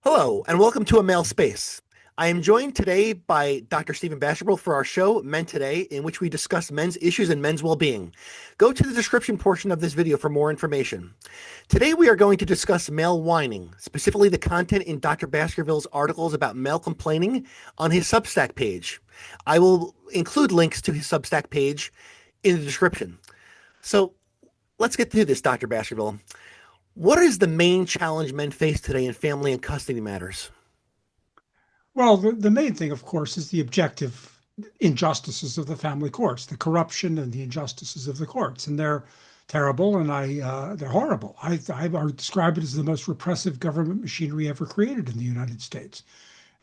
Hello, and welcome to A Male Space. I am joined today by Dr. Stephen Baskerville for our show, Men Today, in which we discuss men's issues and men's well-being. Go to the description portion of this video for more information. Today we are going to discuss male whining, specifically the content in Dr. Baskerville's articles about male complaining on his Substack page. I will include links to his Substack page in the description. So let's get through this, Dr. Baskerville. What is the main challenge men face today in family and custody matters? Well, the main thing, of course, is the objective injustices of the family courts, the corruption and the injustices of the courts, and they're terrible and they're horrible. I would describe it as the most repressive government machinery ever created in the United States,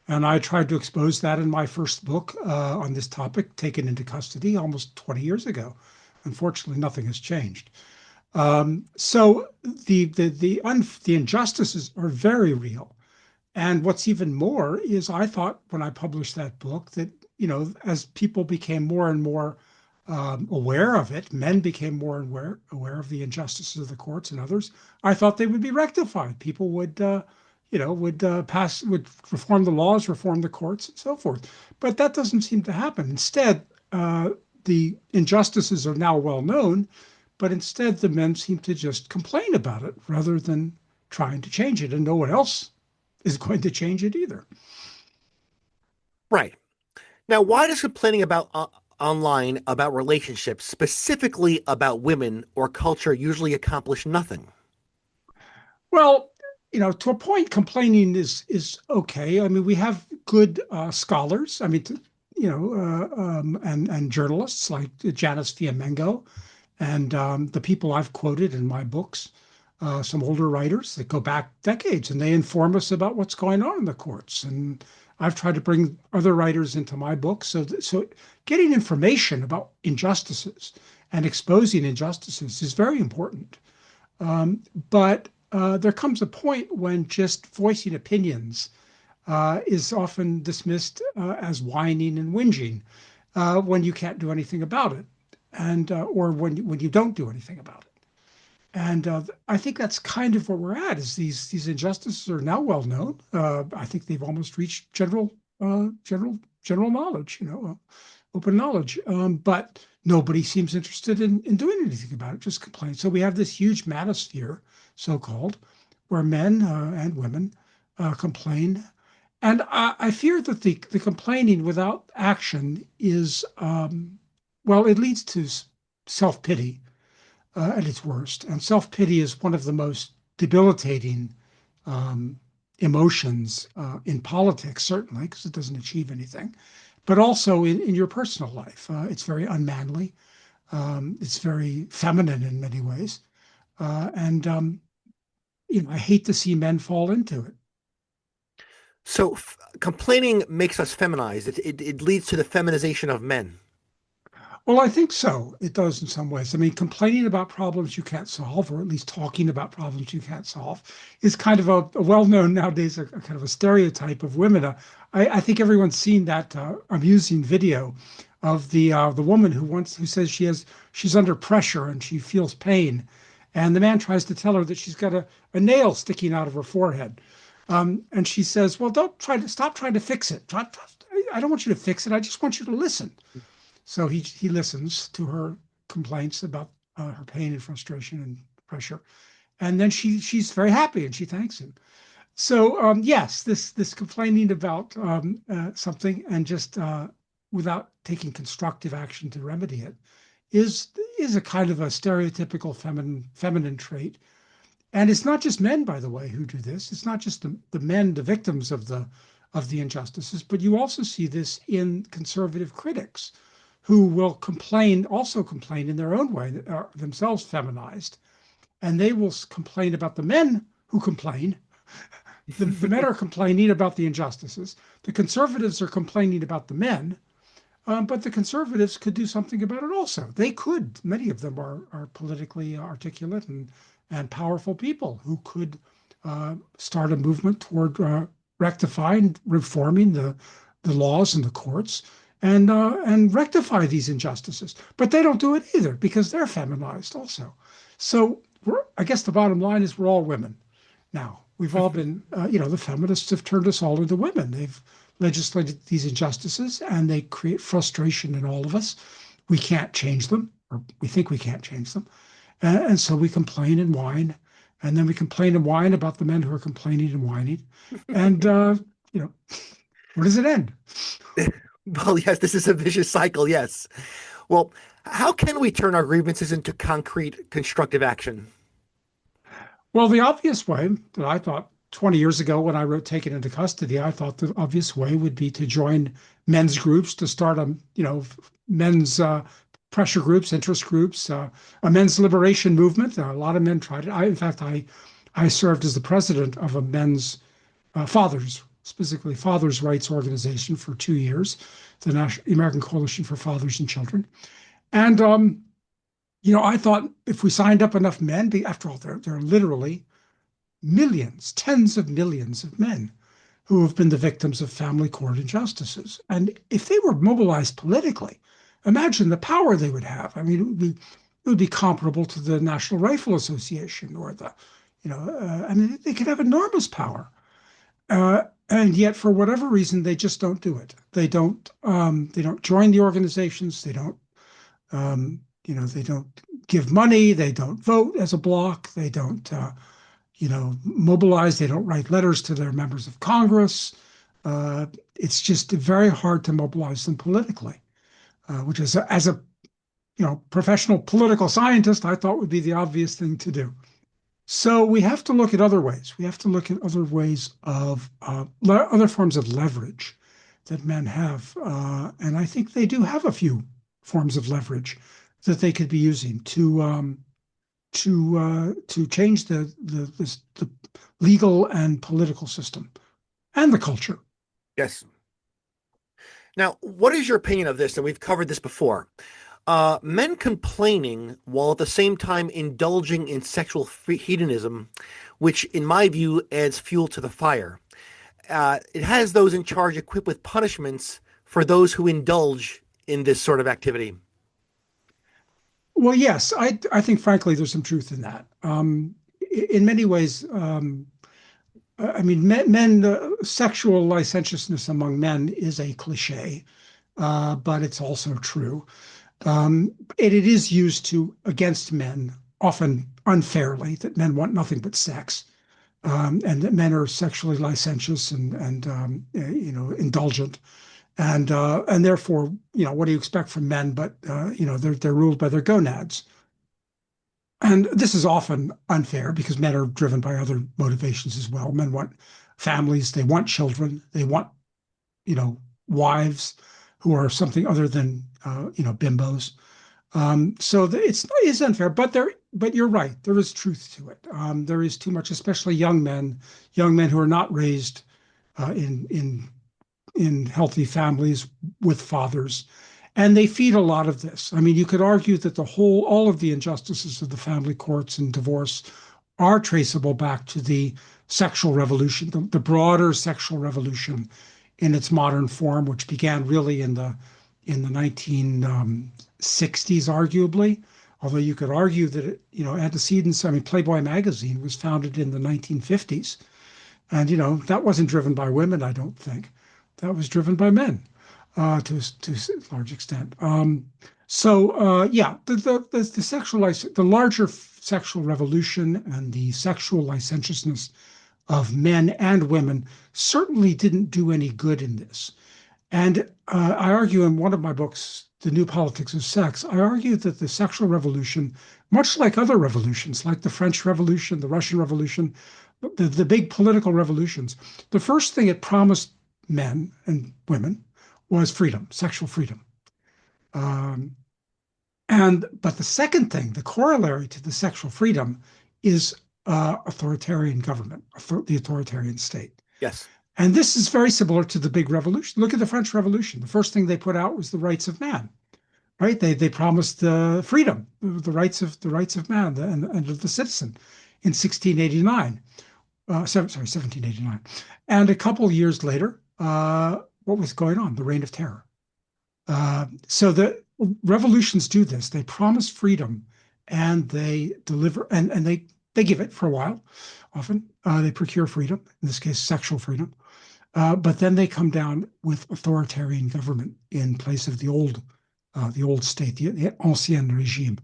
and I tried to expose that in my first book on this topic, Taken into Custody, almost 20 years ago. Unfortunately, nothing has changed. So the injustices are very real. And what's even more is I thought when I published that book that, as people became more and more aware of it, men became more and aware of the injustices of the courts and others, I thought they would be rectified. People would reform the laws, reform the courts, and so forth. But that doesn't seem to happen. Instead, the injustices are now well known, but instead the men seem to just complain about it rather than trying to change it, and no one else is going to change it either. Right. Now, why does complaining about online about relationships, specifically about women or culture, usually accomplish nothing? Well, to a point, complaining is okay. I mean, we have good scholars. I mean, and journalists like Janice Fiamengo and the people I've quoted in my books, some older writers that go back decades, and they inform us about what's going on in the courts. And I've tried to bring other writers into my books. So getting information about injustices and exposing injustices is very important. But there comes a point when just voicing opinions is often dismissed as whining and whinging when you can't do anything about it, and or when you don't do anything about it. And I think that's kind of where we're at. Is these injustices are now well known. I think they've almost reached general knowledge, open knowledge. But nobody seems interested in doing anything about it. Just complain. So we have this huge manosphere, so-called, where men and women complain. And I fear that the complaining without action is, well, it leads to self-pity at its worst. And self-pity is one of the most debilitating um, emotions in politics, certainly, because it doesn't achieve anything, but also in your personal life. It's very unmanly. It's very feminine in many ways. And I hate to see men fall into it. So, complaining makes us feminized. It leads to the feminization of men. Well, I think so. It does in some ways. I mean, complaining about problems you can't solve, or at least talking about problems you can't solve, is kind of a well-known nowadays, a kind of a stereotype of women. I think everyone's seen that amusing video of the woman who says she's under pressure and she feels pain, and the man tries to tell her that she's got a nail sticking out of her forehead, and she says, "Well, don't try to stop trying to fix it. I don't want you to fix it. I just want you to listen." So he listens to her complaints about her pain and frustration and pressure, and then she's very happy and she thanks him. So yes, this complaining about something and just without taking constructive action to remedy it is is a kind of a stereotypical feminine trait. And it's not just men, by the way, who do this. It's not just the men, the victims of the injustices, but you also see this in conservative critics who will also complain in their own way, that are themselves feminized. And they will complain about the men who complain. The men are complaining about the injustices. The conservatives are complaining about the men, but the conservatives could do something about it also. They could. Many of them are politically articulate and powerful people who could start a movement toward rectifying, reforming the laws and the courts and rectify these injustices. But they don't do it either because they're feminized also. So I guess the bottom line is we're all women now. We've all been, the feminists have turned us all into women. They've legislated these injustices and they create frustration in all of us. We can't change them, or we think we can't change them. And so we complain and whine. And then we complain and whine about the men who are complaining and whining. And, you know, where does it end? Well, yes, this is a vicious cycle. Yes. Well, how can we turn our grievances into concrete, constructive action? Well, the obvious way that I thought 20 years ago when I wrote Taken into Custody, I thought the obvious way would be to join men's groups, to start men's pressure groups, interest groups, a men's liberation movement. A lot of men tried it. In fact, I served as the president of a men's specifically fathers' rights organization for 2 years, the American Coalition for Fathers and Children. And I thought if we signed up enough men, after all, there are literally millions, tens of millions of men who have been the victims of family court injustices. And if they were mobilized politically, imagine the power they would have. I mean, it would be comparable to the National Rifle Association or they could have enormous power. And yet, for whatever reason, they just don't do it. They don't. They don't join the organizations. They don't. They don't give money. They don't vote as a bloc. They don't. Mobilize. They don't write letters to their members of Congress. It's just very hard to mobilize them politically, which is, as a professional political scientist, I thought would be the obvious thing to do. So we have to look at other ways. We have to look at other ways of other forms of leverage that men have, and I think they do have a few forms of leverage that they could be using to change the legal and political system and the culture. Yes. Now, what is your opinion of this? And we've covered this before. Men complaining while at the same time indulging in sexual hedonism, which in my view adds fuel to the fire. It has those in charge equipped with punishments for those who indulge in this sort of activity. Well, yes, I think frankly there's some truth in that. In many ways, I mean, sexual licentiousness among men is a cliche, but it's also true. It is used against men, often unfairly, that men want nothing but sex, and that men are sexually licentious and indulgent, and therefore, what do you expect from men? But they're ruled by their gonads, and this is often unfair because men are driven by other motivations as well. Men want families, they want children, they want wives who are something other than bimbos. So it is unfair, but you're right. There is truth to it. There is too much, especially young men who are not raised in healthy families with fathers, and they feed a lot of this. I mean, you could argue that all of the injustices of the family courts and divorce are traceable back to the sexual revolution, the broader sexual revolution in its modern form, which began really in the 1960s, arguably. Although you could argue that antecedents. I mean, Playboy magazine was founded in the 1950s, and that wasn't driven by women. I don't think that was driven by men to a large extent. The larger sexual revolution and the sexual licentiousness of men and women certainly didn't do any good in this. And I argue in one of my books, The New Politics of Sex, I argue that the sexual revolution, much like other revolutions, like the French Revolution, the Russian Revolution, the big political revolutions, the first thing it promised men and women was freedom, sexual freedom. But the second thing, the corollary to the sexual freedom, is authoritarian government, the authoritarian state. Yes. And this is very similar to the big revolution. Look at the French Revolution. The first thing they put out was the rights of man, right? They promised freedom, the rights of man and of the citizen in 1689. 1789. And a couple of years later, what was going on? The Reign of Terror. So the revolutions do this. They promise freedom and they deliver, and they They give it for a while. Often they procure freedom, in this case, sexual freedom. But then they come down with authoritarian government in place of the old state, the ancien regime.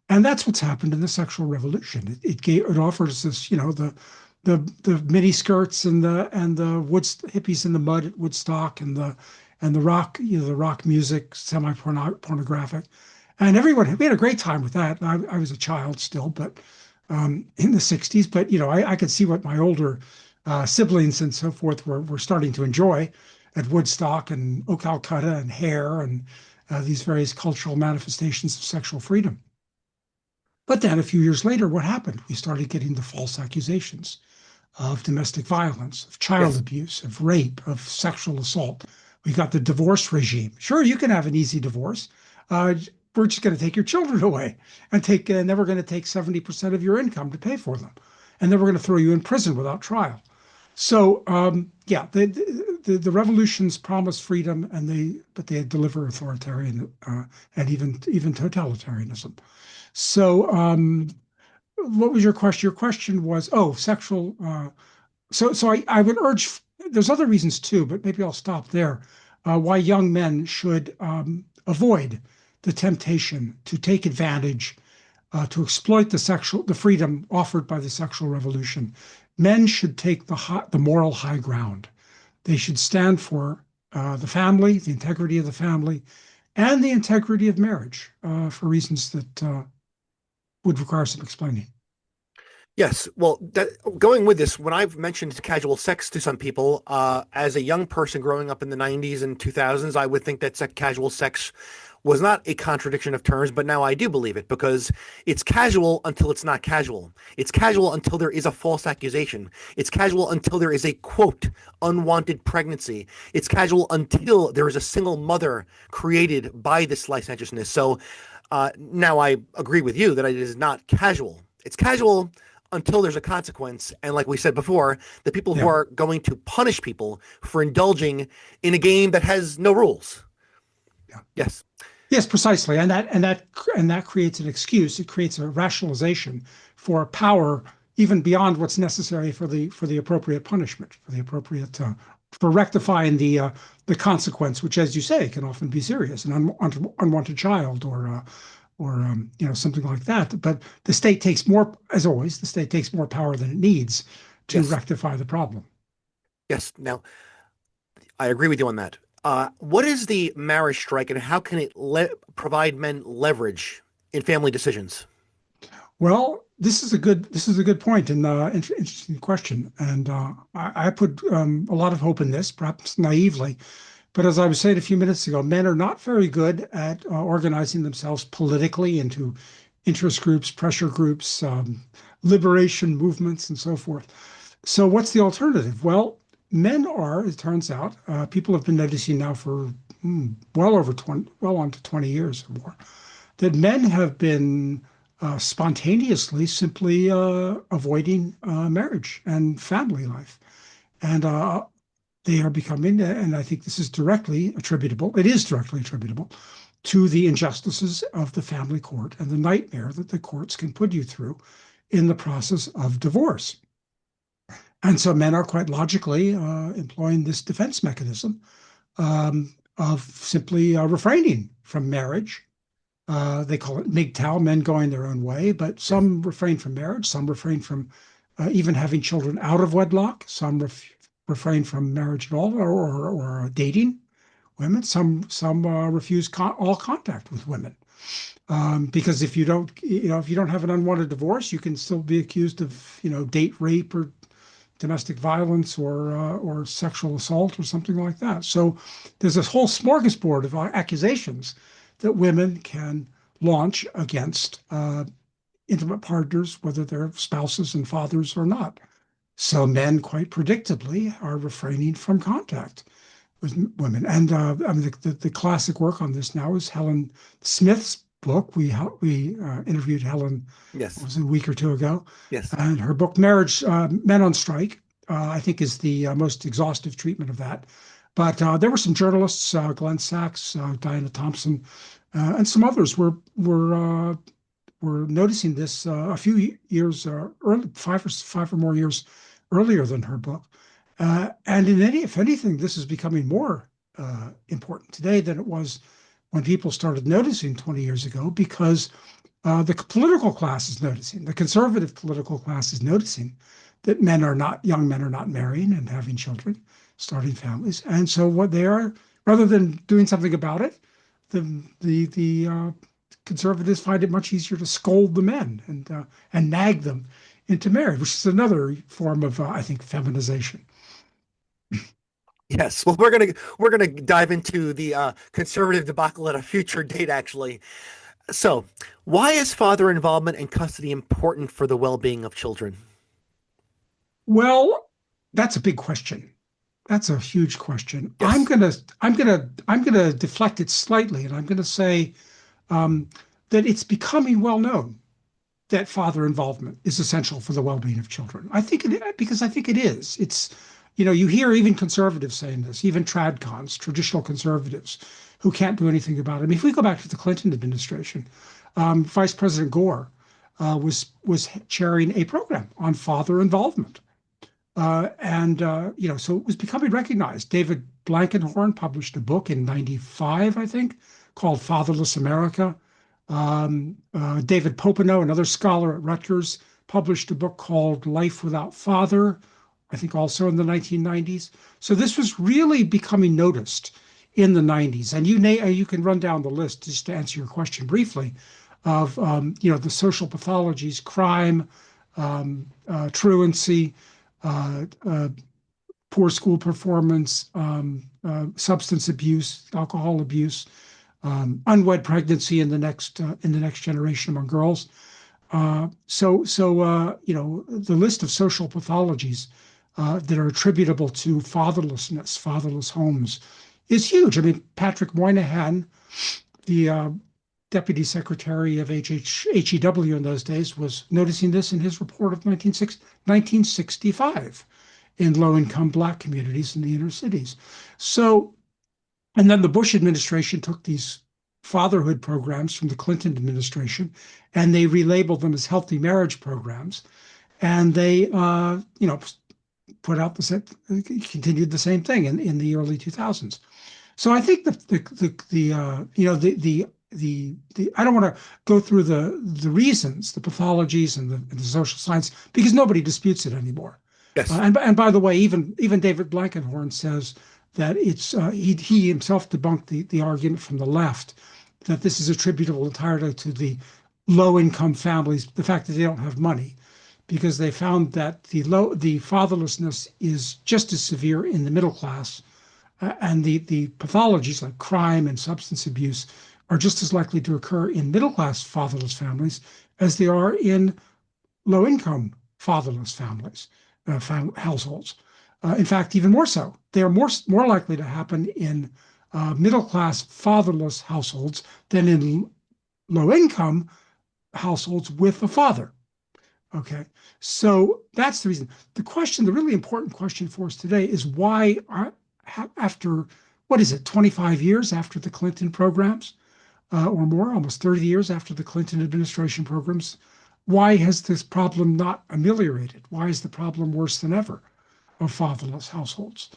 And that's what's happened in the sexual revolution. It offers this, the mini skirts and the hippies in the mud at Woodstock and the rock, the rock music, semi pornographic, and everyone we had a great time with that. I was a child still, but in the '60s. But I could see what my older siblings and so forth were starting to enjoy at Woodstock and O Calcutta and Hair and these various cultural manifestations of sexual freedom. But then a few years later, what happened? We started getting the false accusations of domestic violence, of child Yes. abuse, of rape, of sexual assault. We got the divorce regime. Sure, you can have an easy divorce. Uh, we're just going to take your children away and then we're going to take 70% of your income to pay for them. And then we're going to throw you in prison without trial. So yeah, the revolutions promise freedom, but they deliver authoritarian and even totalitarianism. So what was your question? Your question was, oh, sexual. I would urge. There's other reasons too, but maybe I'll stop there. Why young men should avoid the temptation to take advantage, to exploit the freedom offered by the sexual revolution. Men should take the moral high ground. They should stand for the family, the integrity of the family, and the integrity of marriage for reasons that would require some explaining. Yes. Well, going with this, when I've mentioned casual sex to some people, as a young person growing up in the 90s and 2000s, I would think that casual sex was not a contradiction of terms, but now I do believe it because it's casual until it's not casual. It's casual until there is a false accusation. It's casual until there is a quote, unwanted pregnancy. It's casual until there is a single mother created by this licentiousness. So now I agree with you that it is not casual. It's casual until there's a consequence. And like we said before, the people who Yeah. are going to punish people for indulging in a game that has no rules. Yeah. Yes. Yes, precisely. And that creates an excuse. It creates a rationalization for power even beyond what's necessary for the appropriate punishment, for the appropriate for rectifying the consequence, which, as you say, can often be serious, an unwanted child or something like that. But the state takes more, as always, the state takes more power than it needs to Yes. rectify the problem. Yes. Now, I agree with you on that. What is the marriage strike and how can it provide men leverage in family decisions? Well, this is a good point and interesting question. And I put a lot of hope in this, perhaps naively. But as I was saying a few minutes ago, men are not very good at organizing themselves politically into interest groups, pressure groups, liberation movements, and so forth. So what's the alternative? Well, men are, it turns out, people have been noticing now for well on to 20 years or more, that men have been spontaneously simply avoiding marriage and family life. And they are becoming, and I think this is directly attributable, it is directly attributable to the injustices of the family court and the nightmare that the courts can put you through in the process of divorce. And so men are quite logically employing this defense mechanism of simply refraining from marriage. They call it MGTOW, men going their own way, but Yes. some refrain from marriage, some refrain from even having children out of wedlock, some refrain from marriage at all or dating women, some refuse all contact with women. Because if you don't, if you don't have an unwanted divorce, you can still be accused of, date rape or domestic violence or sexual assault or something like that. So there's this whole smorgasbord of accusations that women can launch against intimate partners, whether they're spouses and fathers or not. So men, quite predictably, are refraining from contact with women. And I mean, the classic work on this now is Helen Smith's book. We interviewed Helen, what Yes. was it, a week or two ago, Yes. and her book Marriage, Men on Strike, I think is the most exhaustive treatment of that. But there were some journalists, Glenn Sachs, Diana Thompson, and some others were were noticing this a few years early, five or more years earlier than her book. And if anything, this is becoming more important today than it was when people started noticing 20 years ago, because the political class is noticing, the conservative political class is noticing that young men are not marrying and having children, starting families. And so what they are, rather than doing something about it, the conservatives find it much easier to scold the men and nag them into marriage, which is another form of, I think, feminization. Yes, well, we're gonna dive into the conservative debacle at a future date, actually. So, why is father involvement and custody important for the well-being of children? Well, that's a big question. That's a huge question. I'm Yes. gonna I'm gonna I'm gonna deflect it slightly, and I'm gonna say um, that it's becoming well known that father involvement is essential for the well-being of children. I think it because I think it is. You hear even conservatives saying this, even tradcons, traditional conservatives, who can't do anything about it. I mean, if we go back to the Clinton administration, Vice President Gore was chairing a program on father involvement. So it was becoming recognized. David Blankenhorn published a book in '95, I think, called Fatherless America. David Popenoe, another scholar at Rutgers, published a book called Life Without Father, I think also in the 1990s. So this was really becoming noticed in the 90s. And you can run down the list, just to answer your question briefly, of the social pathologies, crime, truancy, uh, uh, poor school performance, substance abuse, alcohol abuse, unwed pregnancy in the next generation among girls. The list of social pathologies that are attributable to fatherlessness, fatherless homes, is huge. I mean, Patrick Moynihan, the deputy secretary of HEW in those days, was noticing this in his report of 1965 in low-income Black communities in the inner cities. So, and then the Bush administration took these fatherhood programs from the Clinton administration, and they relabeled them as healthy marriage programs, and they, put out continued the same thing in the early 2000s. So I think the I don't want to go through the reasons, the pathologies, and the social science, because nobody disputes it anymore. Yes. And by the way, even David Blankenhorn says that he himself debunked the argument from the left that this is attributable entirely to the low income families, the fact that they don't have money, because they found that the fatherlessness is just as severe in the middle class, and the pathologies like crime and substance abuse are just as likely to occur in middle class fatherless families as they are in low income fatherless families, households. In fact, even more so. They are more likely to happen in middle class fatherless households than in low income households with a father. Okay, so that's the reason. The really important question for us today is why, after, what is it, 25 years after the Clinton programs, or more, almost 30 years after the Clinton administration programs, why has this problem not ameliorated? Why is the problem worse than ever of fatherless households?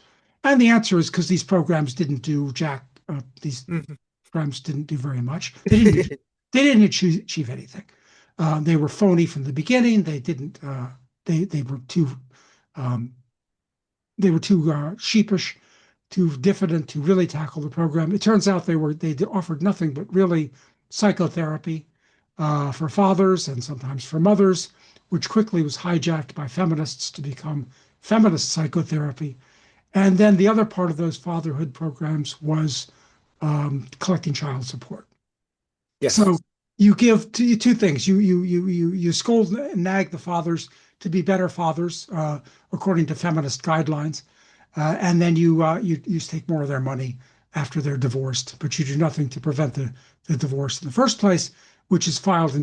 And the answer is because these programs didn't do jack. These Mhm. programs didn't do very much. They didn't achieve anything. They were phony from the beginning. They didn't. They were too. Um, they were too sheepish, too diffident to really tackle the program. It turns out they offered nothing but really psychotherapy for fathers and sometimes for mothers, which quickly was hijacked by feminists to become feminist psychotherapy. And then the other part of those fatherhood programs was collecting child support. Yes. So you give two things. You scold and nag the fathers to be better fathers, according to feminist guidelines, and then you take more of their money after they're divorced, but you do nothing to prevent the divorce in the first place, which is filed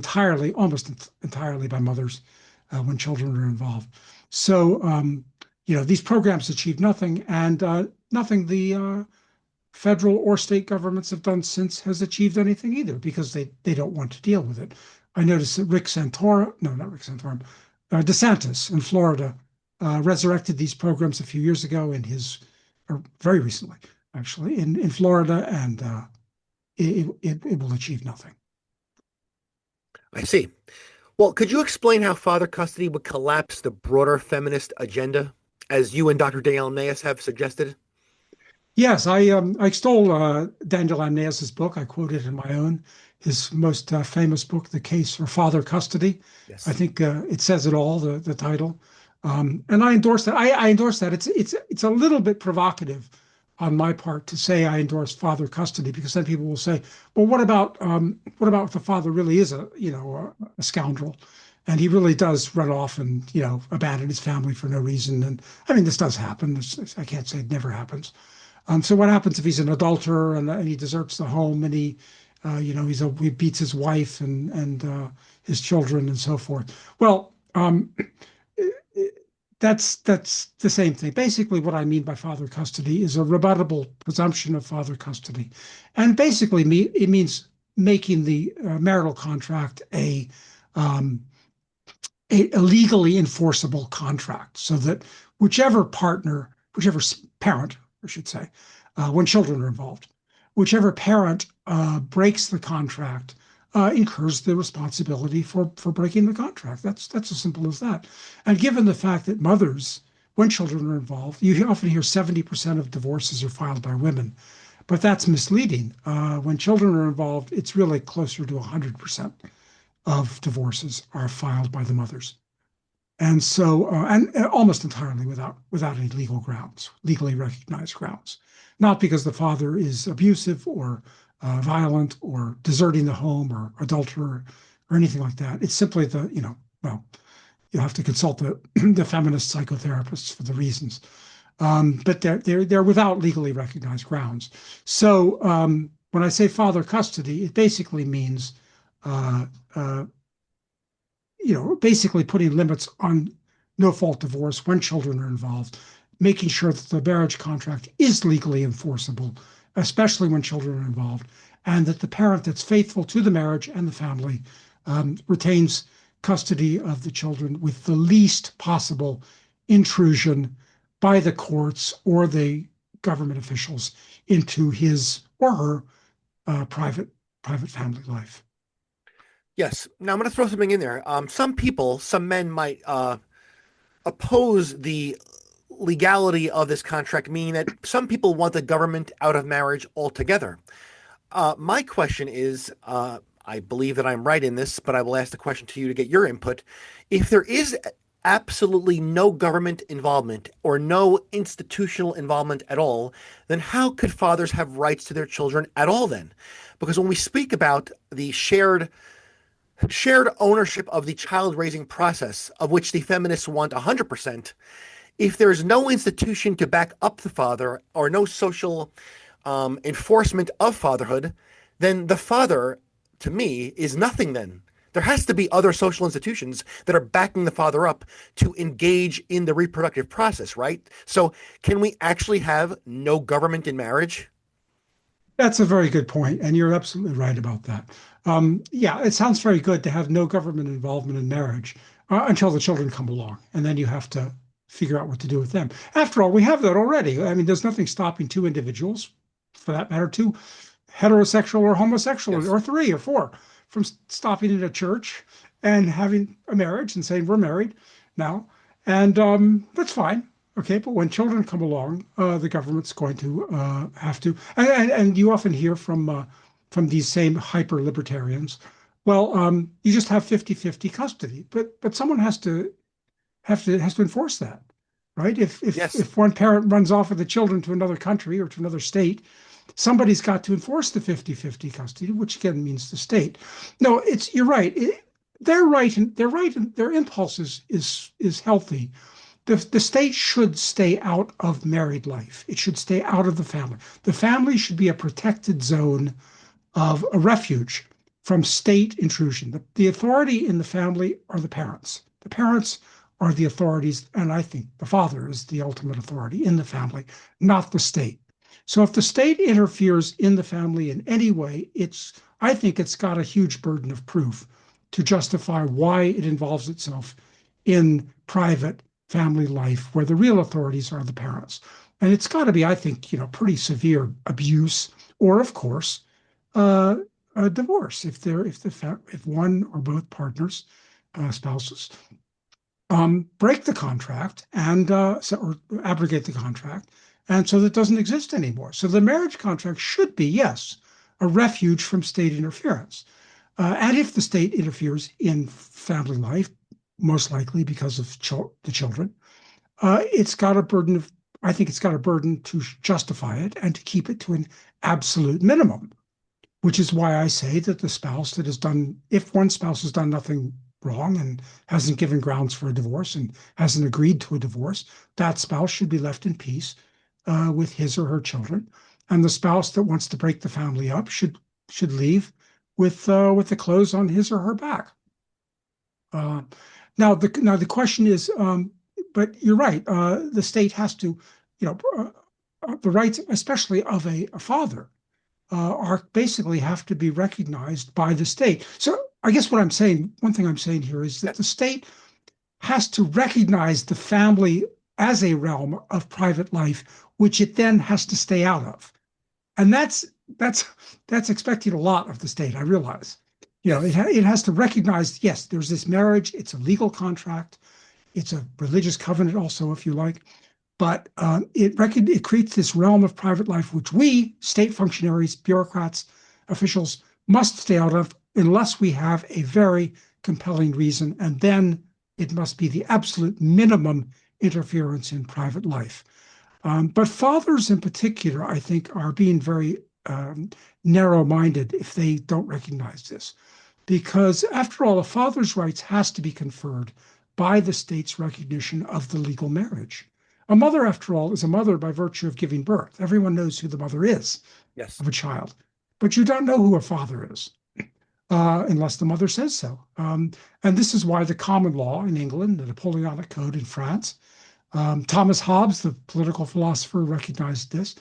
almost entirely by mothers when children are involved. So these programs achieve nothing, and nothing the federal or state governments have done since has achieved anything either, because they don't want to deal with it. I noticed that Rick Santorum, no, not Rick Santorum, DeSantis in Florida resurrected these programs a few years ago or very recently, actually, in Florida, and it will achieve nothing. I see. Well, could you explain how father custody would collapse the broader feminist agenda, as you and Dr. Dale Naess have suggested? Yes, I stole Daniel Amneas's book. I quoted in my own his most famous book, The Case for Father Custody. I Yes. think it says it all, the title, and I endorse that. I endorse that. It's a little bit provocative on my part to say I endorse father custody because then people will say, well, what about if the father really is a scoundrel, and he really does run off and abandon his family for no reason? And I mean, this does happen. I can't say it never happens. So what happens if he's an adulterer and he deserts the home and he beats his wife and his children and so forth? Well, that's the same thing. Basically, what I mean by father custody is a rebuttable presumption of father custody, and basically it means making the marital contract um, a legally enforceable contract, so that whichever parent, I should say, when children are involved, whichever parent breaks the contract incurs the responsibility for breaking the contract. That's as simple as that. And given the fact that mothers, when children are involved, you often hear 70% of divorces are filed by women, but that's misleading. When children are involved, it's really closer to 100% of divorces are filed by the mothers. And so, and almost entirely without any legal grounds, legally recognized grounds, not because the father is abusive or violent or deserting the home or adulterer or anything like that. It's simply well, you'll have to consult the feminist psychotherapists for the reasons, but they're without legally recognized grounds. So when I say father custody, it basically means uh, uh, basically putting limits on no fault divorce when children are involved, making sure that the marriage contract is legally enforceable, especially when children are involved, and that the parent that's faithful to the marriage and the family retains custody of the children with the least possible intrusion by the courts or the government officials into his or her private family life. Yes. Now I'm going to throw something in there. Some men might oppose the legality of this contract, meaning that some people want the government out of marriage altogether. My question is, I believe that I'm right in this, but I will ask the question to you to get your input. If there is absolutely no government involvement or no institutional involvement at all, then how could fathers have rights to their children at all then? Because when we speak about the shared ownership of the child raising process, of which the feminists want 100%, if there's no institution to back up the father or no social enforcement of fatherhood, then the father, to me, is nothing then. There has to be other social institutions that are backing the father up to engage in the reproductive process, right? So, can we actually have no government in marriage? That's a very good point, and you're absolutely right about that. Yeah, it sounds very good to have no government involvement in marriage until the children come along, and then you have to figure out what to do with them. After all, we have that already. I mean, there's nothing stopping two individuals, for that matter, two heterosexual or homosexual, Yes. or three or four, from stopping in a church and having a marriage and saying we're married now, and that's fine. Okay, but when children come along, the government's going to have to, and you often hear from these same hyper libertarians, well, you just have 50-50 custody, but someone has to enforce that, right? Yes. If one parent runs off with the children to another country or to another state, somebody's got to enforce the 50-50 custody, which again means the state. No, you're right. They're right, and their impulse is healthy. The state should stay out of married life. It should stay out of the family. The family should be a protected zone of a refuge from state intrusion. The authority in the family are the parents. The parents are the authorities, and I think the father is the ultimate authority in the family, not the state. So if the state interferes in the family in any way, I think it's got a huge burden of proof to justify why it involves itself in private family life where the real authorities are the parents. And it's got to be, I think, pretty severe abuse, or of course, uh, a divorce if one or both partners, spouses, break the contract and or abrogate the contract, and so that doesn't exist anymore. So the marriage contract should be, yes, a refuge from state interference. And if the state interferes in family life, most likely because of the children, it's got a burden of, I think it's got a burden to justify it and to keep it to an absolute minimum, which is why I say that the spouse that has done, if one spouse has done nothing wrong and hasn't given grounds for a divorce and hasn't agreed to a divorce, that spouse should be left in peace with his or her children. And the spouse that wants to break the family up should leave with the clothes on his or her back. Now the question is, but you're right. The state has to, the rights, especially of a father, are basically have to be recognized by the state. So I guess what I'm saying, one thing I'm saying here is that the state has to recognize the family as a realm of private life, which it then has to stay out of. And that's that's expecting a lot of the state, I realize. Yes. It has to recognize, yes, there's this marriage, it's a legal contract, it's a religious covenant also, if you like, but it creates this realm of private life which we, state functionaries, bureaucrats, officials, must stay out of unless we have a very compelling reason, and then it must be the absolute minimum interference in private life. But fathers in particular, I think, are being very narrow-minded if they don't recognize this. Because after all, a father's rights has to be conferred by the state's recognition of the legal marriage. A mother, after all, is a mother by virtue of giving birth. Everyone knows who the mother is Yes. of a child, but you don't know who a father is unless the mother says so. And this is why the common law in England, the Napoleonic Code in France, Thomas Hobbes, the political philosopher, recognized this,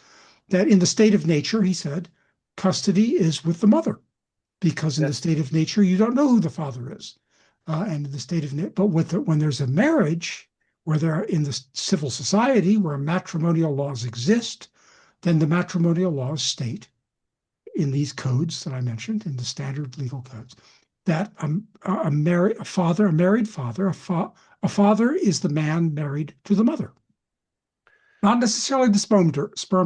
that in the state of nature, he said, custody is with the mother, because in the Yes. state of nature, you don't know who the father is. And in the state of, but when there's a marriage, where they're in the civil society, where matrimonial laws exist, then the matrimonial laws state in these codes that I mentioned, in the standard legal codes, that a married father a father is the man married to the mother, not necessarily the sperm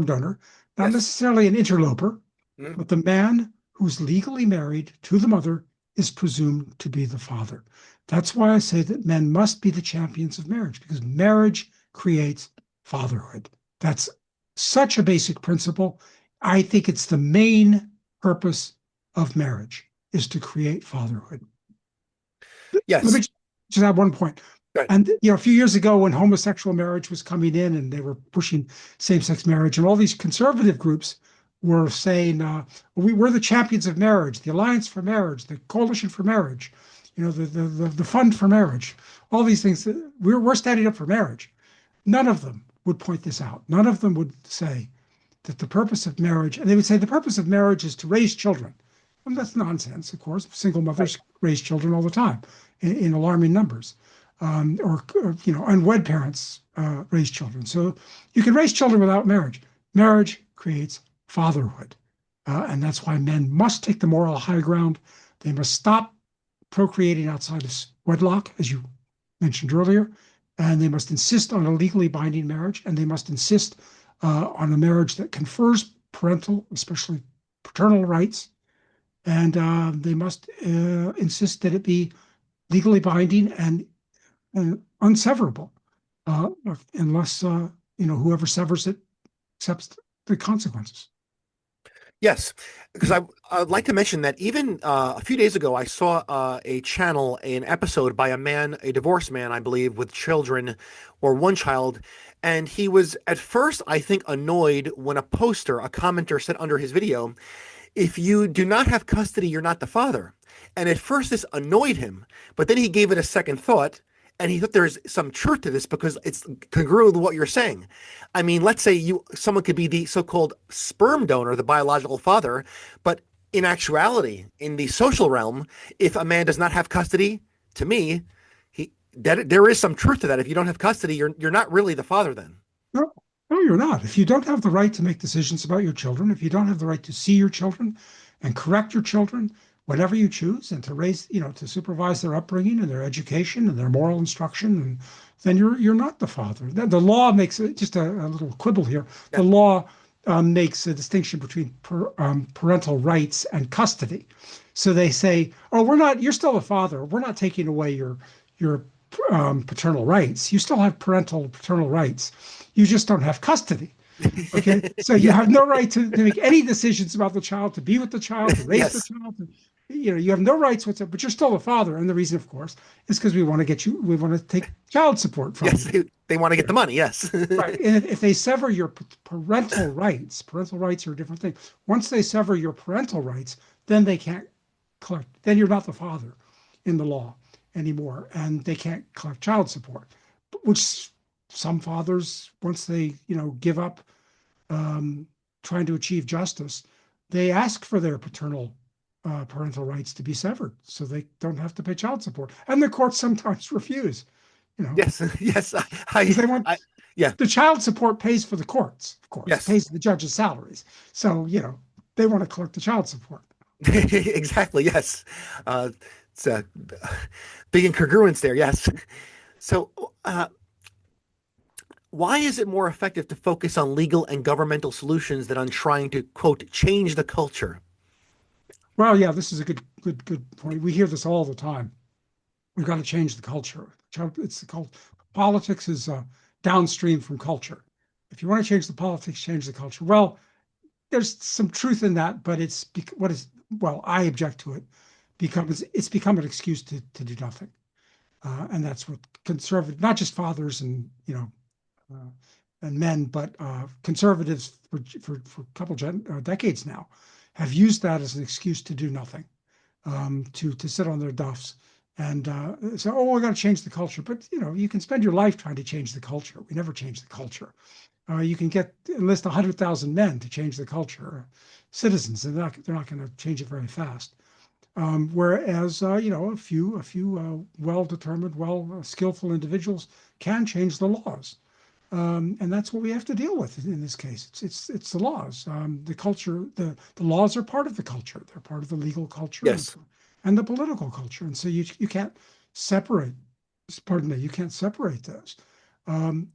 donor, not Yes. necessarily an interloper, Mhm. but the man who's legally married to the mother is presumed to be the father. That's why I say that men must be the champions of marriage, because marriage creates fatherhood. That's such a basic principle. I think it's the main purpose of marriage is to create fatherhood. Let Yes. me just add one point. Good. And a few years ago, when homosexual marriage was coming in, and they were pushing same-sex marriage, and all these conservative groups were saying, we're the champions of marriage, the Alliance for Marriage, the Coalition for Marriage, the Fund for Marriage, all these things. We're standing up for marriage. None of them would point this out. None of them would say that the purpose of marriage, and they would say the purpose of marriage is to raise children. And that's nonsense, of course. Single Right. mothers raise children all the time in alarming numbers. Unwed parents raise children. So you can raise children without marriage. Marriage creates fatherhood. And that's why men must take the moral high ground. They must stop procreating outside of wedlock, as you mentioned earlier, and they must insist on a legally binding marriage, and they must insist on a marriage that confers parental, especially paternal rights, and they must insist that it be legally binding and unseverable, uh, unless whoever severs it accepts the consequences. Yes, because I'd like to mention that even a few days ago, I saw a channel, an episode by a man, a divorced man, I believe, with children or one child. And he was at first, I think, annoyed when a commenter said under his video, if you do not have custody, you're not the father. And at first, this annoyed him, but then he gave it a second thought. And he thought there's some truth to this because it's congruent with what you're saying. I mean, let's say someone could be the so-called sperm donor, the biological father, but In actuality, in the social realm, if a man does not have custody, to me, he that there is some truth to that. If you don't have custody, you're not really the father then. No, no, you're not. If you don't have the right to make decisions about your children, if you don't have the right to see your children and correct your children whenever you choose and to raise, to supervise their upbringing and their education and their moral instruction, and then you're not the father. The law makes it just a little quibble here. Yeah. The law makes a distinction between parental rights and custody. So they say, "Oh, you're still a father. We're not taking away your paternal rights. You still have paternal rights. You just don't have custody." Okay. So you Yeah. have no right to make any decisions about the child, to be with the child, to raise the Yes. child. You have no rights whatsoever, but you're still a father. And the reason, of course, is because we want to take child support from Yes. you. They want to get the money. Yes. Right. And if they sever your parental rights are a different thing. Once they sever your parental rights, then they can't collect, then you're not the father in the law anymore. And they can't collect child support, which some fathers, once they, give up um, trying to achieve justice, they ask for their parental rights to be severed so they don't have to pay child support. And the courts sometimes refuse, Yes. Yes. because they want I, yeah. the child support pays for the courts, of course, Yes. pays the judge's salaries. So, they want to collect the child support. Exactly. Yes. Uh, it's a big incongruence there. Yes. So, why is it more effective to focus on legal and governmental solutions than on trying to, quote, change the culture? Well, yeah, this is a good point. We hear this all the time. We've got to change the culture. It's the cult. Politics is downstream from culture. If you want to change the politics, change the culture. Well, there's some truth in that, but what is well, I object to it because it's become an excuse to do nothing, and that's what conservative, not just fathers and uh, and men, but conservatives for a couple decades now have used that as an excuse to do nothing, to sit on their duffs and say, "Oh, we got to change the culture." But you can spend your life trying to change the culture. We never change the culture. You can enlist 100,000 men to change the culture, citizens, and they're not going to change it very fast. Whereas a few well-determined, skillful individuals can change the laws, and that's what we have to deal with in this case. It's the laws. The culture, the laws are part of the culture. They're part of the legal culture Yes. and the political culture. And so you can't separate. Pardon me. You can't separate those.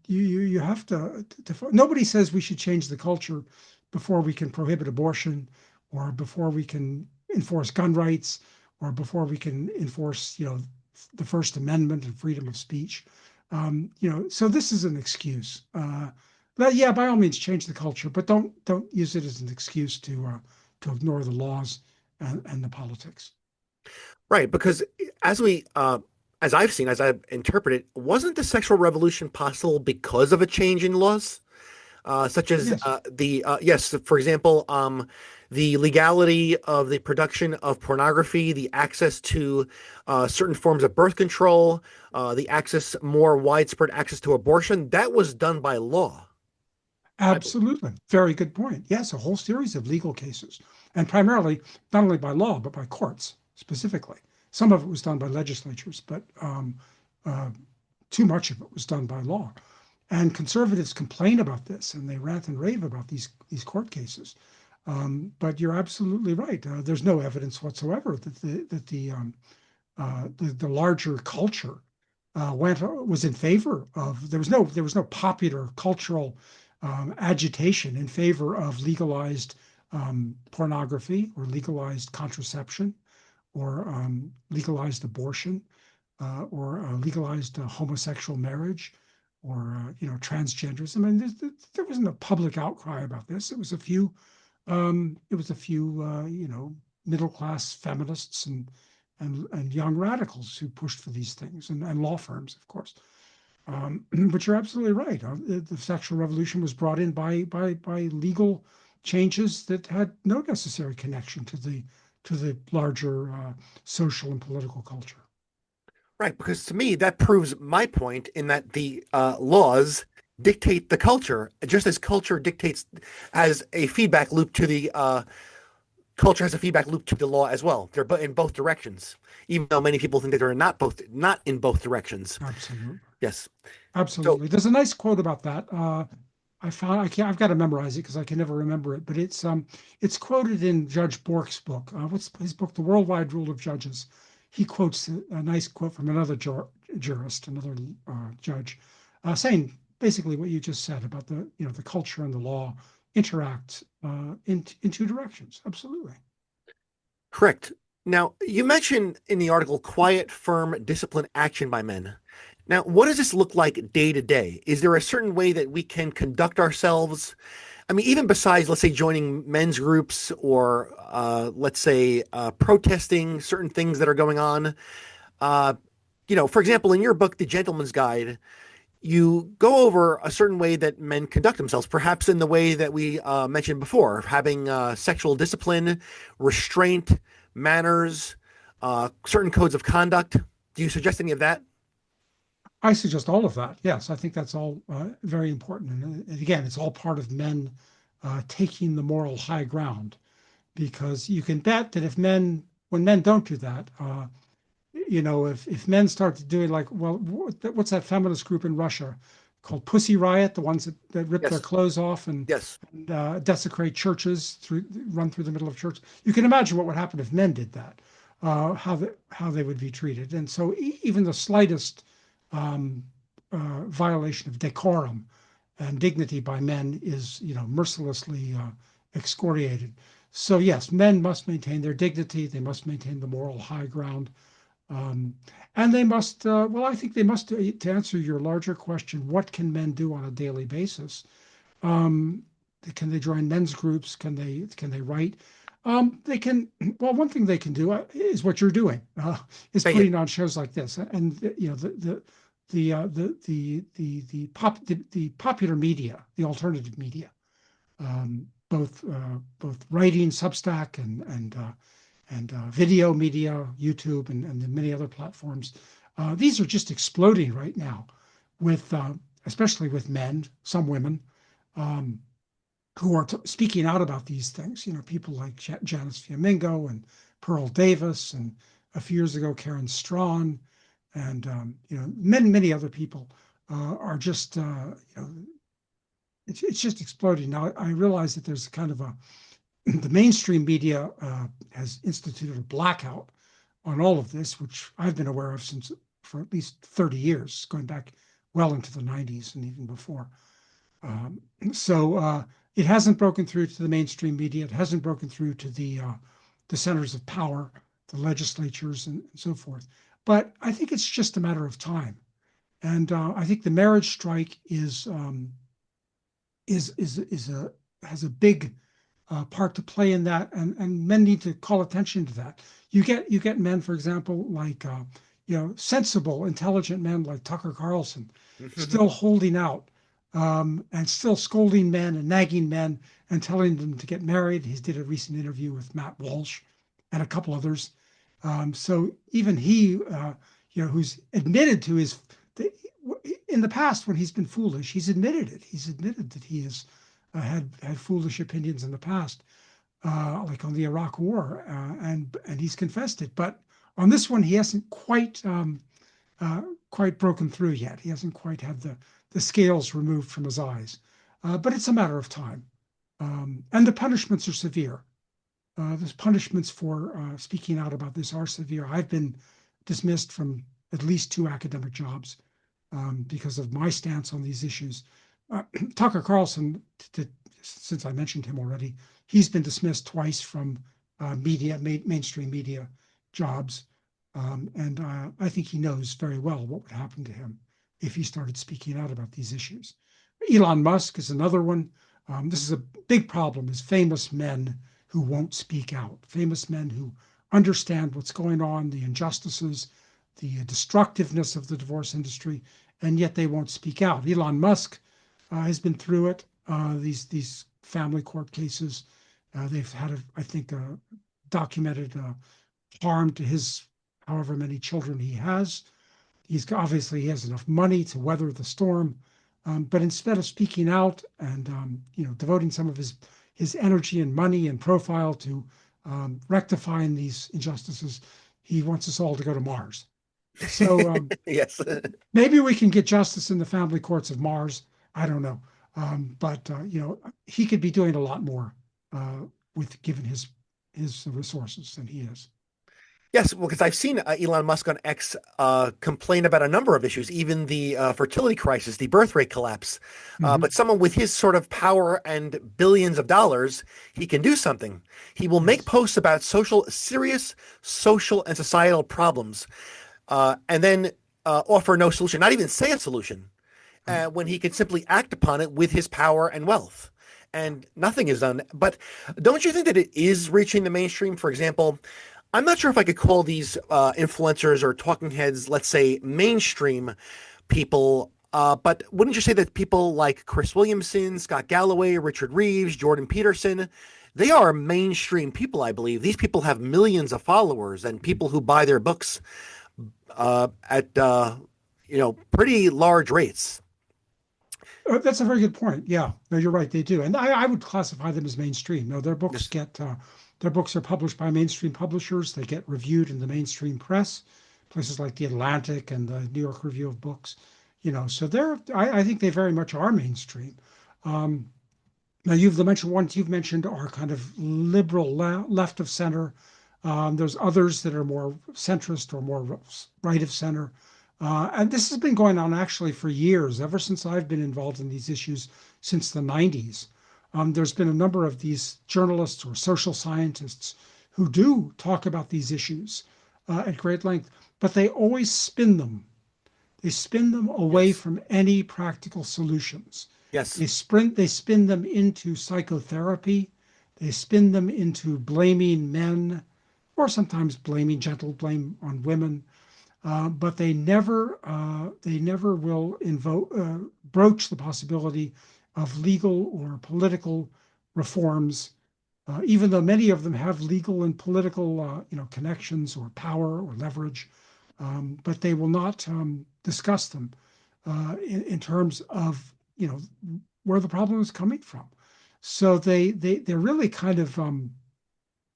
You have to. Nobody says we should change the culture before we can prohibit abortion, or before we can enforce gun rights, or before we can enforce the First Amendment and freedom of speech. So this is an excuse. But yeah, by all means, change the culture, but don't use it as an excuse to ignore the laws and the politics. Right. Because as we, as I've seen, as I've interpreted, wasn't the sexual revolution possible because of a change in laws? Such as Yes, yes, for example, the legality of the production of pornography, the access to certain forms of birth control, the more widespread access to abortion, that was done by law. I, absolutely. Very good point. Yes, a whole series of legal cases, and primarily not only by law but by courts specifically. Some of it was done by legislatures, but uh, too much of it was done by law. And conservatives complain about this, and they rant and rave about these court cases. But you're absolutely right. There's no evidence whatsoever that the larger culture was in favor of. There was no popular cultural agitation in favor of legalized pornography or legalized contraception or legalized abortion or legalized homosexual marriage or transgenders. I mean, there wasn't a public outcry about this. It was a few middle class feminists and young radicals who pushed for these things, and law firms, of course. But you're absolutely right. The sexual revolution was brought in by legal changes that had no necessary connection to the larger social and political culture. right, because to me that proves my point in that the laws dictate the culture, just as culture dictates as a feedback loop to the culture has a feedback loop to the law as well. They're in both directions, even though many people think that they're not in both directions. Absolutely. Yes. So Absolutely. There's a nice quote about that. I can't, I've got to memorize it because I can never remember it, but it's quoted in Judge Bork's book. What's his book? The Worldwide Rule of Judges. He quotes a nice quote from another jurist, another judge, saying basically what you just said about the culture and the law interact in two directions. Absolutely. correct. Now, you mentioned in the article quiet, firm, disciplined action by men. Now, what does this look like day to day? Is there a certain way that we can conduct ourselves? I mean, even besides, let's say, joining men's groups or, let's say, protesting certain things that are going on. Uh, for example, in your book, The Gentleman's Guide, you go over a certain way that men conduct themselves, perhaps in the way that we mentioned before, having sexual discipline, restraint, manners, certain codes of conduct. Do you suggest any of that? I suggest all of that. Yes, I think that's all very important. And again, it's all part of men taking the moral high ground, because you can bet that when men don't do that, if men start to do it, like, well, what's that feminist group in Russia called Pussy Riot, the ones that rip their Yes. clothes off Yes. and desecrate churches, run through the middle of church. You can imagine what would happen if men did that, how they would be treated. And so even the slightest um, violation of decorum and dignity by men is, mercilessly excoriated. So yes, men must maintain their dignity. They must maintain the moral high ground. Um, and they must, I think they must, to answer your larger question, what can men do on a daily basis? Um, can they join men's groups? Can they write? They can. Well, one thing they can do is what you're doing, is Say it. putting on shows like this, and the popular media, the alternative media, both writing, Substack, and video media, YouTube, and the many other platforms. These are just exploding right now, with especially with men, some women, um, who are speaking out about these things. People like Janice Fiamingo and Pearl Davis, and a few years ago Karen Strawn, and many other people are just it's just exploding now. I realize that there's kind of a the mainstream media has instituted a blackout on all of this, which I've been aware of since for at least 30 years, going back well into the 90s and even before. So it hasn't broken through to the mainstream media. It hasn't broken through to the centers of power, the legislatures, and so forth. But I think it's just a matter of time. And I think the marriage strike is a has a big part to play in that, and men need to call attention to that. You get men, for example, like sensible, intelligent men like Tucker Carlson, still holding out, and still scolding men and nagging men and telling them to get married. He did a recent interview with Matt Walsh and a couple others. So even he, who's admitted to his in the past when he's been foolish, he's admitted it. He's admitted that he has had foolish opinions in the past, like on the Iraq War, and he's confessed it. But on this one, he hasn't quite broken through yet. He hasn't quite had the scales removed from his eyes. But it's a matter of time. And the punishments are severe. The punishments for speaking out about this are severe. I've been dismissed from at least 2 academic jobs because of my stance on these issues. Tucker Carlson, since I mentioned him already, he's been dismissed twice from mainstream media jobs. And I think he knows very well what would happen to him if he started speaking out about these issues. Elon Musk is another one. This is a big problem, is famous men who won't speak out, famous men who understand what's going on, the injustices, the destructiveness of the divorce industry, and yet they won't speak out. Elon Musk has been through it, these family court cases. They've had, I think, documented harm to his however many children he has. He has enough money to weather the storm, but instead of speaking out and devoting some of his energy and money and profile to rectifying these injustices, he wants us all to go to Mars. So Yes. maybe we can get justice in the family courts of Mars. I don't know. But he could be doing a lot more with given his resources than he is. Yes, well, because I've seen Elon Musk on X complain about a number of issues, even the fertility crisis, the birth rate collapse. But Hmm. someone with his sort of power and billions of dollars, he can do something. He will make Yes. posts about serious social and societal problems, and then offer no solution, not even say a solution, Right. when he can simply act upon it with his power and wealth. And nothing is done. But don't you think that it is reaching the mainstream? For example, I'm not sure if I could call these influencers or talking heads, let's say, mainstream people. But wouldn't you say that people like Chris Williamson, Scott Galloway, Richard Reeves, Jordan Peterson, they are mainstream people, I believe. These people have millions of followers and people who buy their books at pretty large rates. That's a very good point. Yeah, no, you're right. They do, and I would classify them as mainstream. No, Yes. their books are published by mainstream publishers. They get reviewed in the mainstream press, places like the Atlantic and the New York Review of Books. So I think they very much are mainstream. Um, Now, the mentioned ones you've mentioned are kind of liberal left of center. There's others that are more centrist or more right of center. And this has been going on actually for years, ever since I've been involved in these issues since the 90s. There's been a number of these journalists or social scientists who do talk about these issues at great length, but they always spin them. They spin them away Yes. from any practical solutions. Yes. They spin them into psychotherapy. They spin them into blaming men, or sometimes blaming gentle blame on women. But they never will broach the possibility of legal or political reforms, even though many of them have legal and political, connections or power or leverage. But they will not discuss them in terms of where the problem is coming from. So they're really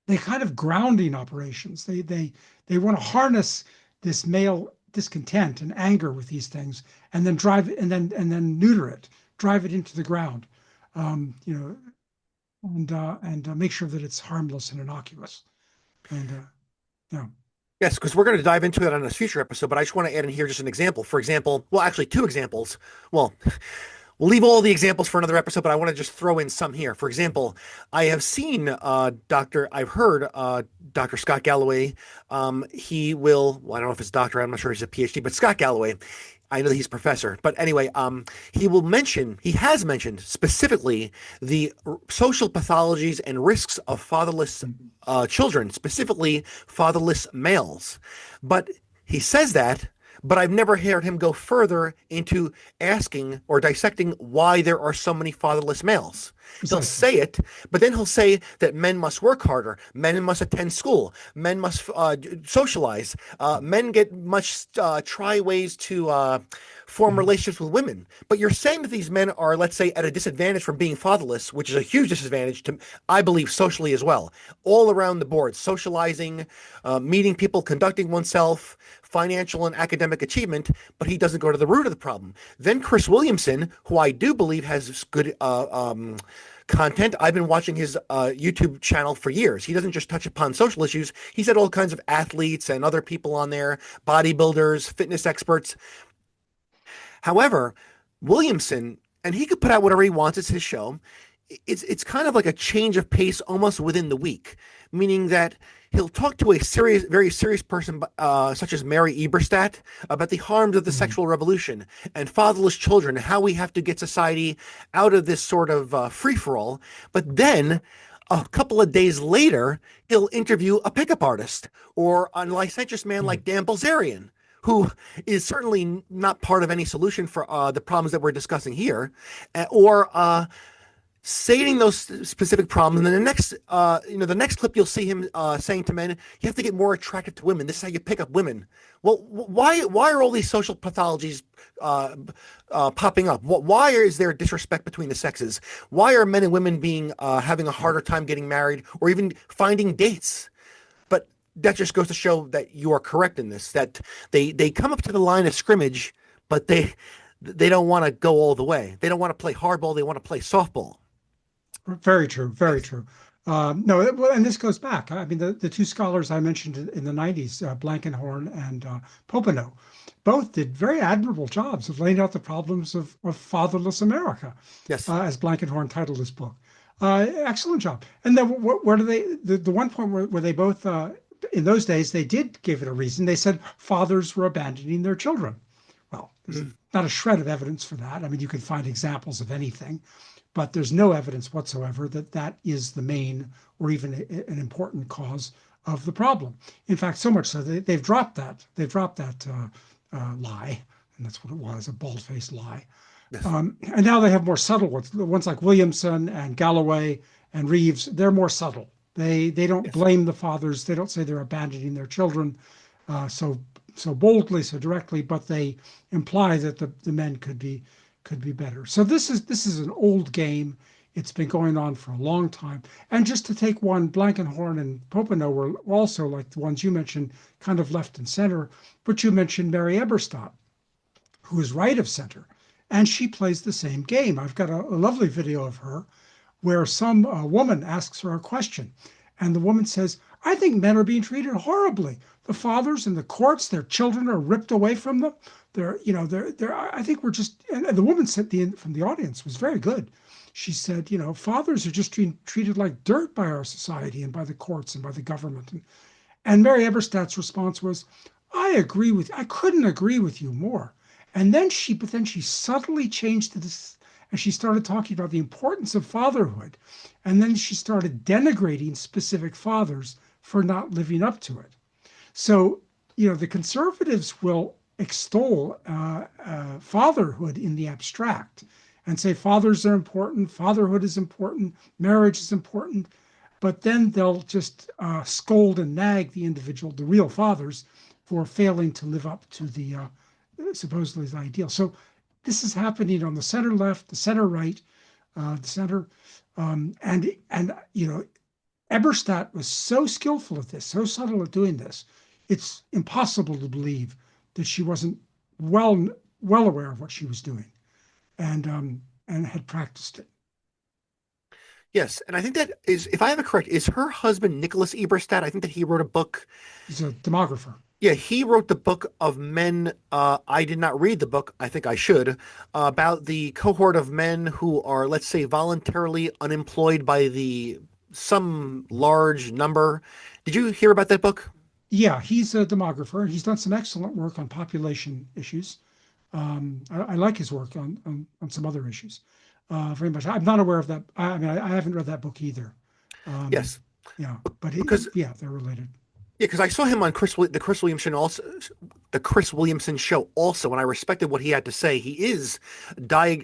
they kind of grounding operations. They want to harness this male discontent and anger with these things, and then drive it and then neuter it, drive it into the ground, um, you know, and make sure that it's harmless and innocuous. And yeah, Yes, because we're going to dive into that on a future episode, but I just want to add in here just an example. For example, well, actually, two examples. Well, we'll leave all the examples for another episode, but I want to just throw in some here. For example, I have seen I've heard Dr. Scott Galloway. He will, well, I don't know if it's doctor, I'm not sure he's a PhD, but Scott Galloway, I know that he's a professor. But anyway, he has mentioned specifically the social pathologies and risks of fatherless children, specifically fatherless males. But he says that, but I've never heard him go further into asking or dissecting why there are so many fatherless males. He'll precisely. say it, but then he'll say that men must work harder, men must attend school, men must socialize, must try ways to form Mhm. relationships with women. But you're saying that these men are, let's say, at a disadvantage from being fatherless, which is a huge disadvantage to, I believe, socially as well, all around the board, socializing, meeting people, conducting oneself, financial and academic achievement, but he doesn't go to the root of the problem. Then Chris Williamson, who I do believe has good content. I've been watching his YouTube channel for years. He doesn't just touch upon social issues. He's had all kinds of athletes and other people on there, bodybuilders, fitness experts. However, Williamson, and he could put out whatever he wants. It's his show. It's kind of like a change of pace almost within the week, meaning that he'll talk to a very serious person, such as Mary Eberstadt, about the harms of the Mhm. sexual revolution and fatherless children, and how we have to get society out of this sort of free for all. But then a couple of days later, he'll interview a pickup artist or a licentious man like Mhm. Dan Bilzerian, who is certainly not part of any solution for the problems that we're discussing here, or stating those specific problems. And then the next clip, you'll see him saying to men, "You have to get more attractive to women. This is how you pick up women." Well, why are all these social pathologies popping up? Why is there disrespect between the sexes? Why are men and women being having a harder time getting married or even finding dates? But that just goes to show that you are correct in this. That they come up to the line of scrimmage, but they don't want to go all the way. They don't want to play hardball. They want to play softball. Very true, very Yes. true. No, well, and this goes back. I mean, the two scholars I mentioned in the 90s, Blankenhorn and Popenow, both did very admirable jobs of laying out the problems of fatherless America, Yes. as Blankenhorn titled his book. Excellent job. And then where do the one point where they both, in those days, they did give it a reason. They said fathers were abandoning their children. Well, there's Mm. not a shred of evidence for that. I mean, you can find examples of anything, but there's no evidence whatsoever that that is the main or even an important cause of the problem. In fact, so much so they've dropped that. They've dropped that lie, and that's what it was, a bald-faced lie. Yes. And now they have more subtle ones. The ones like Williamson and Galloway and Reeves, they're more subtle. They don't Yes. blame the fathers. They don't say they're abandoning their children so boldly, so directly, but they imply that the men could be better. So this is an old game. It's been going on for a long time. And just to take one, Blankenhorn and Popenow were also like the ones you mentioned, kind of left and center. But you mentioned Mary Eberstadt, who is right of center, and she plays the same game. I've got a lovely video of her where some woman asks her a question, and the woman says, "I think men are being treated horribly. The fathers in the courts, their children are ripped away from them. They're. I think we're just." And the woman said from the audience was very good. She said, fathers are just being treated like dirt by our society and by the courts and by the government. And Mary Eberstadt's response was, I couldn't agree with you more. But then she subtly changed to this, and she started talking about the importance of fatherhood. And then she started denigrating specific fathers for not living up to it. So, the conservatives will extol fatherhood in the abstract and say fathers are important, fatherhood is important, marriage is important, but then they'll just scold and nag the individual, the real fathers, for failing to live up to the supposedly the ideal. So this is happening on the center left, the center right, the center, and Eberstadt was so skillful at this, so subtle at doing this. It's impossible to believe that she wasn't well well aware of what she was doing and had practiced it. Yes, and I think that is, if I have it correct, is her husband Nicholas Eberstadt. I think that he wrote a book. He's a demographer. Yeah, he wrote the book of men. I did not read the book. I think I should, about the cohort of men who are, let's say, voluntarily unemployed by the some large number. Did you hear about that book? Yeah, he's a demographer. He's done some excellent work on population issues. I like his work on some other issues very much. I'm not aware of that. I mean, I haven't read that book either. Um, Yes, yeah, but because yeah, they're related. yeah, because I saw him on the Chris Williamson show also, and I respected what he had to say. He is di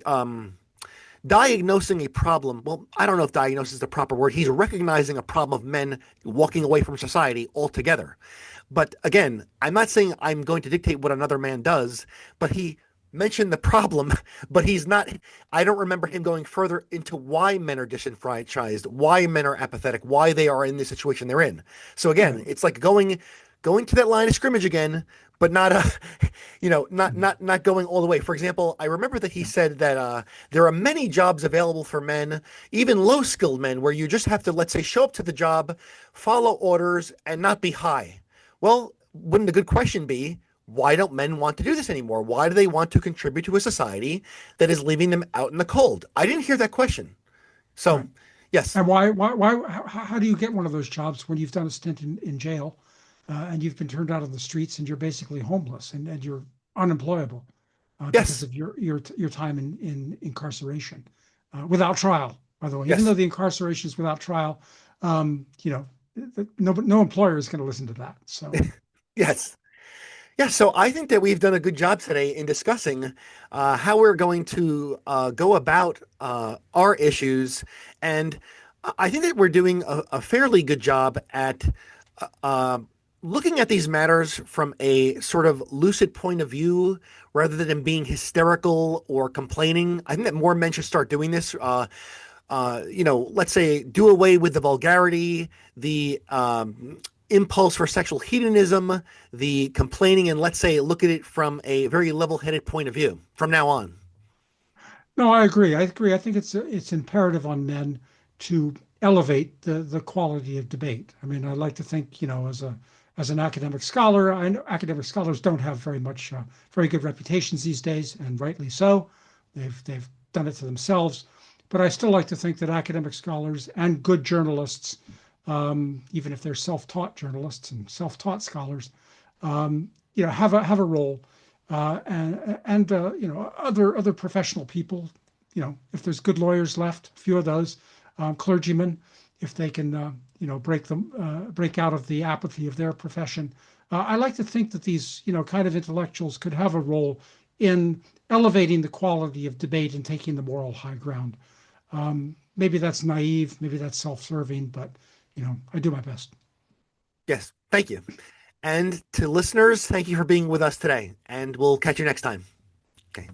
diagnosing a problem. Well, I don't know if diagnosis is the proper word. He's recognizing a problem of men walking away from society altogether. But again, I'm not saying I'm going to dictate what another man does, but he mentioned the problem, but he's not, I don't remember him going further into why men are disenfranchised, why men are apathetic, why they are in the situation they're in. So again, Right. it's like going to that line of scrimmage again, but not Mhm. not going all the way. For example, I remember that he Yeah. said that there are many jobs available for men, even low skilled men, where you just have to, let's say, show up to the job, follow orders, and not be high. Well, wouldn't a good question be, why don't men want to do this anymore? Why do they want to contribute to a society that is leaving them out in the cold? I didn't hear that question. So, Right. yes, And why, how do you get one of those jobs when you've done a stint in jail and you've been turned out on the streets and you're basically homeless and you're unemployable because yes, of your time in incarceration without trial, by the way, even though yes, the incarceration is without trial, no employer is going to listen to that. So, yes. Yeah, so I think that we've done a good job today in discussing how we're going to go about our issues. And I think that we're doing a fairly good job at uh, uh, looking at these matters from a sort of lucid point of view rather than being hysterical or complaining. I think that more men should start doing this. Let's say do away with the vulgarity, the impulse for sexual hedonism, the complaining, and let's say look at it from a very level-headed point of view from now on. No, I agree. I agree. I think it's imperative on men to elevate the quality of debate. I mean, I like to think, as an academic scholar, I know academic scholars don't have very good reputations these days, and rightly so. They've done it to themselves. But I still like to think that academic scholars and good journalists, even if they're self-taught journalists and self-taught scholars, have a role, and other professional people. If there's good lawyers left, a few of those, clergymen, if they can break out of the apathy of their profession. I like to think that these kind of intellectuals could have a role in elevating the quality of debate and taking the moral high ground. Maybe that's naive, maybe that's self-serving, but I do my best. Yes, thank you. And to listeners, thank you for being with us today, and we'll catch you next time. Okay.